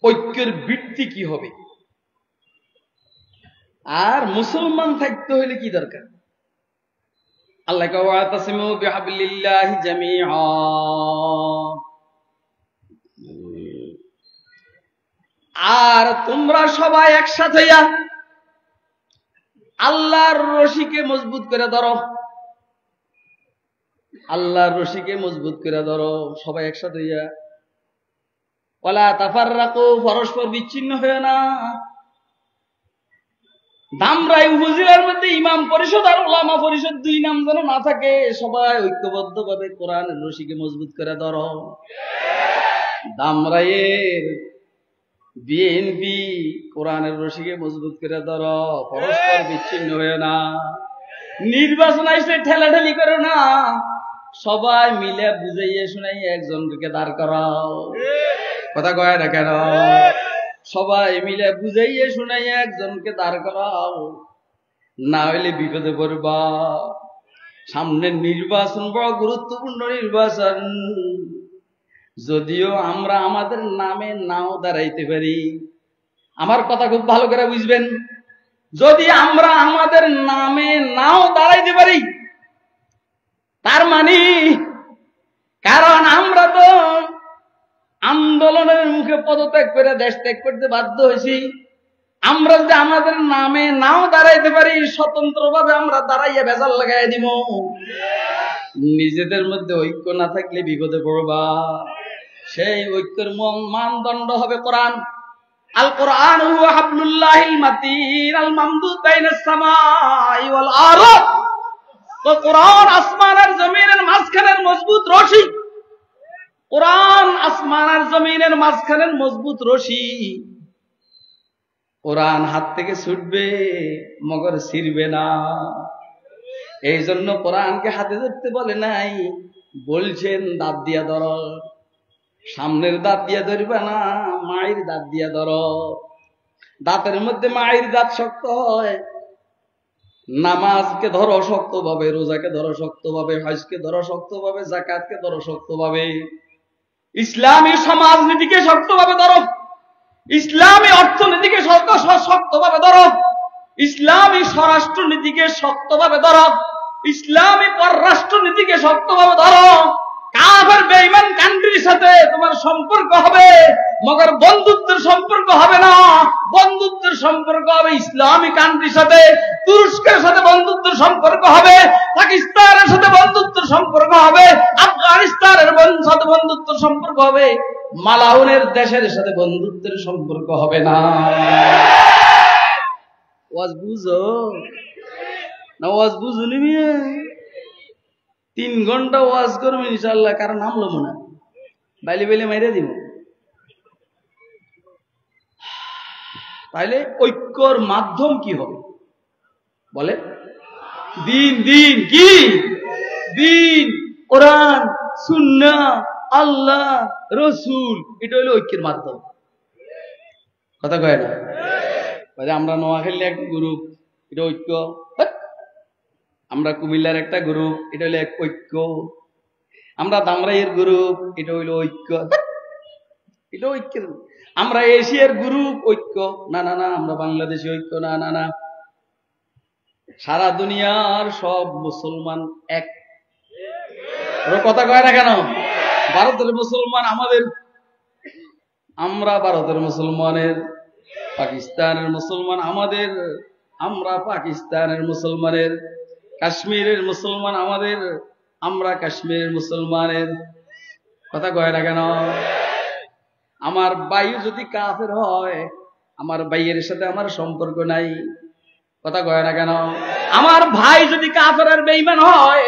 ঐক্যের ভিত্তি কি হবে? আর মুসলমান থাকতে হলে কি দরকার? আল্লাহ ওয়াতাসিমু বিহাবলিল্লাহি জামিআ, আর তোমরা সবাই একসাথে হইয়া আল্লাহর রশিকে মজবুত করে ধরো। আল্লাহর রশিকে মজবুত করে ধরো, সবাই একসাথে হইয়া। ওয়ালা তাফাররাকু, পরস্পর বিচ্ছিন্ন হয়ে না। ধামরাই উপজেলার মধ্যে ইমাম পরিষদ আর ওলামা পরিষদ দুই নাম যেন না থাকে, সবাই ঐক্যবদ্ধ ভাবে কোরআনের রশিকে মজবুত করে ধরো। ধামরাইয়ের বিএনপি কোরআনের রশিকে মজবুত করে ধরো, পরস্পর বিচ্ছিন্ন হয়ে না। নির্বাচন আসলে ঠেলাঠেলি করো না, সবাই মিলে বুঝাইয়ে শুনাইয়ে একজনকে দাঁড় করাও। কথা কয় না কেন? সবাই মিলে বুঝাইয়ে শুনাইয়ে একজনকে দাঁড় করাও, না হইলে বিপদে পড়বা। সামনের নির্বাচন বড় গুরুত্বপূর্ণ নির্বাচন। যদিও আমরা আমাদের নামে নাও দাঁড়াইতে পারি, আমার কথা খুব ভালো করে বুঝবেন, যদি আমরা আমাদের নামে নাও দাঁড়াইতে পারি, তার মানে কারণ আমরা তো আন্দোলনের মুখে পদত্যাগ করে দেশ ত্যাগ করতে বাধ্য হয়েছি। আমরা যদি আমাদের নামে নাও দাঁড়াইতে পারি, স্বতন্ত্রভাবে আমরা দাঁড়াইয়া বেজাল লাগাই দিব। নিজেদের মধ্যে ঐক্য না থাকলে বিপদে পড়বা। সেই ঐক্যের মানদণ্ড হবে কোরআন। আল কোরআন হুয়া হাবলুল্লাহিল মাতিন আল মামদুদ বাইনাস সামাই ওয়াল আরদ। তো কোরআন আসমান আর জমিনের মাঝখানের মজবুত রশি। কোরআন আসমান আর জমিনের মাঝখানের মজবুত রশি। কোরআন হাত থেকে ছুটবে মগর ছিড়বে না। এই জন্য কোরআনকে হাতে ধরতে বলে নাই, বলছেন দাঁত দিয়া ধরো। সামনের দাঁত দিয়া ধরবে না, মায়ের দাঁত দিয়া ধরো। দাঁতের মধ্যে মায়ের দাঁত শক্ত হয়। নামাজকে ধরো শক্তভাবে, রোজাকে ধরো শক্তভাবে, হজকে ধরো শক্তভাবে, যাকাতকে ধরো শক্তভাবে, ইসলামী সমাজনীতিকে শক্তভাবে ধরো, ইসলামী অর্থনীতিকে শক্তভাবে ধরো, ইসলামী স্বরাষ্ট্রনীতিকে শক্তভাবে ধরো, ইসলামী পররাষ্ট্রনীতিকে শক্তভাবে ধরো। কাফের বেঈমান কান্ট্রির সাথে তোমার সম্পর্ক হবে, মগর বন্ধুত্বের সম্পর্ক হবে না। বন্ধুত্বের সম্পর্ক হবে ইসলামী কান্ট্রির সাথে। তুরস্কের সাথে বন্ধুত্বের সম্পর্ক হবে, পাকিস্তানের সাথে বন্ধুত্বের সম্পর্ক হবে, আফগানিস্তানের সাথে বন্ধুত্বের সম্পর্ক হবে, মালাউনের দেশের সাথে বন্ধুত্বের সম্পর্ক হবে না। ওয়াজ বুঝো না? ওয়াজ বুঝুনি মিয়া? 3 ঘন্টা ওয়াজ করবো ইনশাল্লাহ, কারণ নাম লমো না, বাইলে বাইলে মাইরে দিব। তাইলে ঐক্যর মাধ্যম কি হবে বলে? দিন। দিন কি? দিন, কোরআন, সুন্নাহ, আল্লাহ, রসুল, এটা হলো ঐক্যের মাধ্যম। কথা কয় না? আমরা নোয়াখালী একটা গ্রুপ, এটা ঐক্য। আমরা কুমিল্লার একটা গ্রুপ, এটা হলো এক ঐক্য। আমরা দামরাইয়ের গ্রুপ, এটা হইল ঐক্য। এটা ঐক্য। আমরা এশিয়ার গ্রুপ, ঐক্য না। না না, আমরা বাংলাদেশি ঐক্য না। না না, সারা দুনিয়ার সব মুসলমান এক। কথা কয় না কেন? ভারতের মুসলমান আমাদের, আমরা ভারতের মুসলমানের, পাকিস্তানের মুসলমান আমাদের, আমরা পাকিস্তানের মুসলমানের, কাশ্মীরের মুসলমান আমাদের, আমরা কাশ্মীরের মুসলমানের। কথা কয় না কেন? আমার ভাই যদি কাফের হয়, আমার ভাইয়ের সাথে আমার সম্পর্ক নাই। কথা কয় না কেন? আমার ভাই যদি কাফের আর বেঈমান হয়,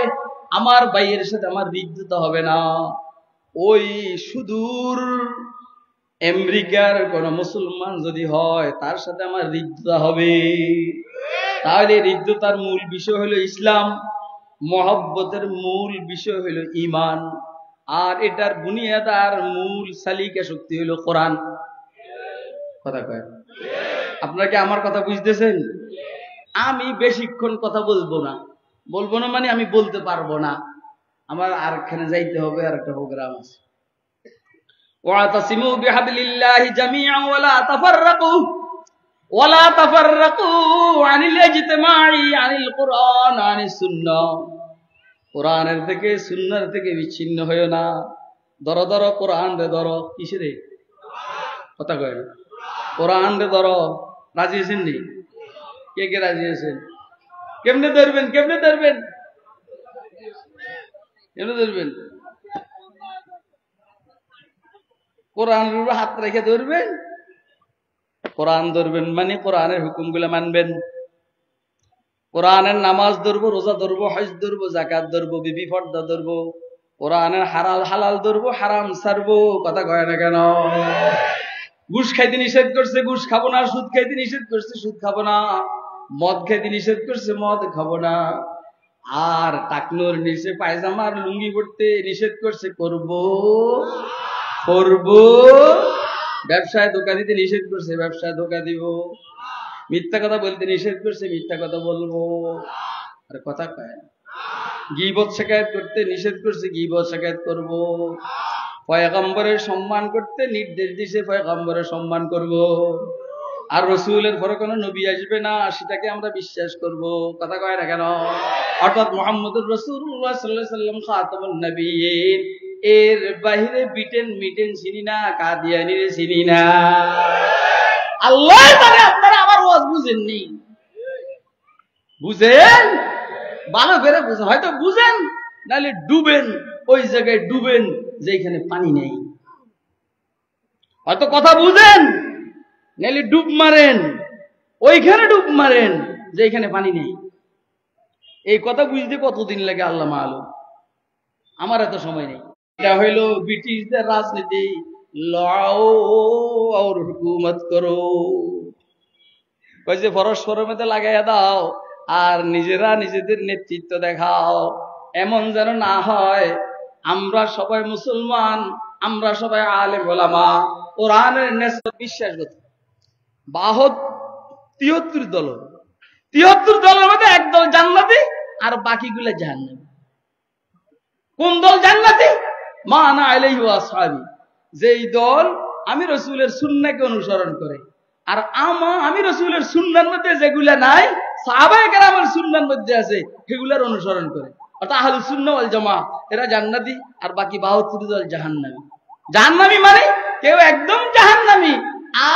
আমার ভাইয়ের সাথে আমার বিদ্যুৎ হবে না। ওই সুদূর আমেরিকার কোন মুসলমান যদি হয়, তার সাথে আমার হৃদ্যতা হবে। তাহলে হৃদ্যতার মূল বিষয় হলো ইসলাম, মহব্বতের মূল বিষয় হলো ঈমান, আর এটার বুনিয়াদ আর মূল সালিকা শক্তি হলো কোরআন। কথা কয়? আপনারা কি আমার কথা বুঝতেছেন? আমি বেশিক্ষণ কথা বলবো না। বলবো না মানে আমি বলতে পারবো না, আমার আরেকখানে যাইতে হবে, আরেকটা প্রোগ্রাম আছে। ওয়াতাসিমু বিহাবলিল্লাহি জামিআন ওয়ালা তাফাররাকু ওয়ালা তাফাররাকু আনিল ইজতিমাই আনিল কুরআন আনিস সুন্নাহ। কোরআনের থেকে সুন্নাহর থেকে বিচ্ছিন্ন হয়ো না। ধরো ধরো কোরআন রে ধরো। কিসে রে? কথা কয় না? কোরআন রে ধরো। রাজি আছেন নি? কে কে রাজি আছেন? কেমনে ধরবেন? কেমনে ধরবেন? কেমনে ধরবেন? কোরআনের উপর হাত রেখে ধরবেন। কোরআন ধরবেন মানে কোরআনের হুকুমগুলো মানবেন। কোরআনের নামাজ ধরবো, রোজা ধরবো, হজ ধরবো, যাকাত ধরবো, বিবি পর্দা ধরবো। কোরআনের হালাল ধরবো, হারাম ছাড়বো। কথা কয় না কেন? ঘুষ খাইতে নিষেধ করছে, ঘুষ খাবো না। সুদ খাইতে নিষেধ করছে, সুদ খাবো না। মদ খাইতে নিষেধ করছে, মদ খাবো না। আর টাকনোর নিচে পায়জামার লুঙ্গি পড়তে নিষেধ করছে, করবো। ব্যবসায় ধোকা দিতে নিষেধ করছে, ব্যবসায় ধোকা দিব। মিথ্যা কথা বলতে নিষেধ করছে, মিথ্যা কথা বলবো। আর কথা কয় না। গীবত শিকায়ত করতে নিষেধ করছে, গীবত শিকায়ত করব। পয়গম্বরের সম্মান করতে নির্দেশ দিয়েছে, পয়গম্বরের সম্মান করব। আর রসুলের পরে কোনো নবী আসবে না, সেটাকে আমরা বিশ্বাস করব। কথা কয় না কেন? অর্থাৎ মুহাম্মদুর রাসূলুল্লাহ সাল্লাল্লাহু আলাইহি ওয়াসাল্লাম খাতামুন নবিয়্যিন, এর বাইরে বিটেন মিটেন চিনি না, কাদিয়ানিরে চিনি না। আল্লাহ জানে আপনারা আমার ওয়াজ বুঝেননি। বুঝেন, ভালো করে বুঝেন, হয়তো বুঝেন, নাহলে ডুবেন ওই জায়গায়, ডুবেন যেখানে পানি নেই। হয়তো কথা বুঝেন, নাহলে ডুব মারেন ওইখানে, ডুব মারেন যেখানে পানি নেই। এই কথা বুঝতে কতদিন লাগে আল্লাহ মালুম, আমার এত সময় নেই। এটা হইল ব্রিটিশদের রাজনীতি, লও আর হুকুমত করো, কইছে পরস্পরের মধ্যে লাগাইয়া দাও আর নিজেরা নিজেদের নেতৃত্ব দেখাও। এমন যেন না হয় আমরা সবাই মুসলমান, আমরা সবাই আলেম ওলামা, কোরআনের নেশা বিশ্বাস করতে। 73 দল, 73 দলের মধ্যে একদল জান্নাতি আর বাকিগুলো জাহান্নামী। কোন দল জান্নাতি? মা আনা আলাইহি ওয়া আসহাবি, যেই দল আমি রাসূলের সুন্নাহকে অনুসরণ করে। আর আমি রাসূলের সুন্নাহর মধ্যে যেগুলা নাই, সাহাবায়ে কেরামের সুন্নাহর মধ্যে আছে, সেগুলার অনুসরণ করে। অর্থাৎ আহলুস সুন্নাহ ওয়াল জামাআহ এরা জান্নাতি, আর বাকি 72 দল জাহান্নামী। জাহান্নামী মানে কেউ একদম জাহান্নামী,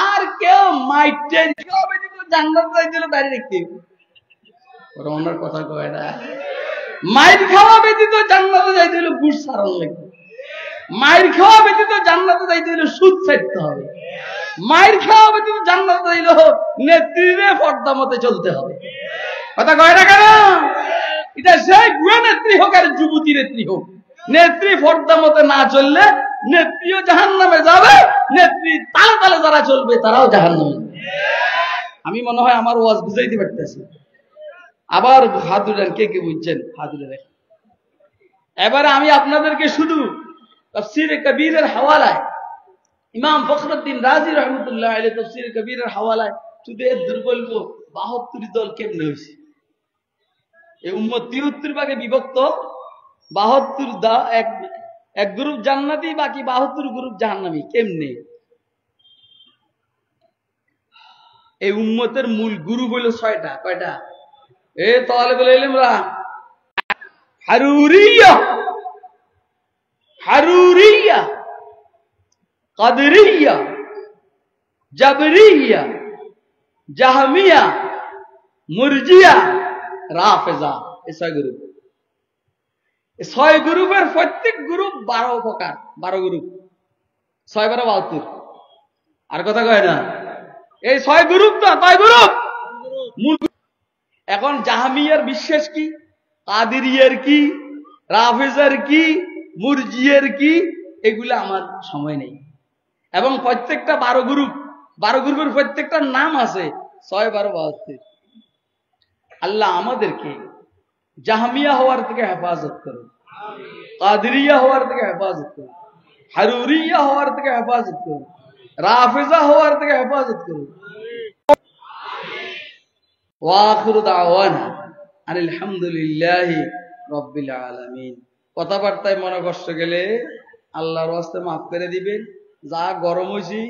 আর কেউ মাইটের কেউ ব্যতীত জান্নাত যাইতে দাঁড়িয়ে রাখতে। ওনার কথা কয় না, মাইর খাওয়া ব্যতীত জান্নাতে যাইতে হলে ঘুষ ছাড়ানো লাগবে। মাইর খাওয়া ব্যতীত জান্নাতে যাইতে হলে সুদ ছাড়তে হবে। মাইর খাওয়া ব্যতীত জান্নাতে যাইলে নেত্রীরে পর্দা মতে চলতে হবে। কথা কয় না কেন? এটা সেই বুয়া নেত্রী হোক আর যুবতী নেত্রী হোক, নেত্রী পর্দা মতে না চললে নেত্রীও জাহান্নামে যাবে, নেত্রী তালে তালে যারা চলবে তারাও জাহান্নামে। আমি মনে হয় আমার ওয়াজ বুঝাইতে পারতেছি। আবার হাত উঠান, কে কে বুঝছেন হাত উঠে। এবারে আমি আপনাদেরকে শুধু তাফসীরে কবীরের হাওয়ালায়, ইমাম ফখরুদ্দিন রাজি রহমতুল্লাহ আলাইহি তাফসীরে কবীরের হাওয়ালায় শুধু এর বলবো 72 দল কেমনে হয়েছে। এই উম্মত 73 ভাগে বিভক্ত, 72 দা এক গ্রুপ জান্নাতি, বাকি 72 গ্রুপ জাহান্নামী। কেমনে? এই উম্মতের মূল গ্রুপ হইল 6টা। কয়টা? এ তালেবুল ইলমরা, হারুরিয়া, হারুরিয়া, কাদরিয়া, জাবরিয়া, জাহমিয়া, মুরজিয়া, রাফেজা। এই 6 গ্রুপ। এই 6 গ্রুপের প্রত্যেক গ্রুপ 12 প্রকার, 12 গ্রুপ, 6 12 72। আর কথা কয় না, এই 6 গ্রুপ তো কয় গ্রুপ? এখন জাহমিয়ার বিশ্বাস কি, কাদেরিয়ার কি, রাফেজার কি, মুরজিয়ার কি, এগুলা আমার সময় নেই। এবং প্রত্যেকটা 12 গ্রুপ, 12 গ্রুপের প্রত্যেকটার নাম আছে 6 12 72। আল্লাহ আমাদেরকে জাহমিয়া হওয়ার থেকে হেফাজত করুন, কাদেরিয়া হওয়ার থেকে হেফাজত করুন, হারুরিয়া হওয়ার থেকে হেফাজত করুন, রাফেজা হওয়ার থেকে হেফাজত করুন। ওয়াখিরু দাওয়ানা আনিল হামদুলিল্লাহি রাব্বিল আলামিন। কথাবার্তায় মনে কষ্ট গেলে আল্লাহর ওয়াস্তে মাফ করে দিবেন। যা গরম হইছি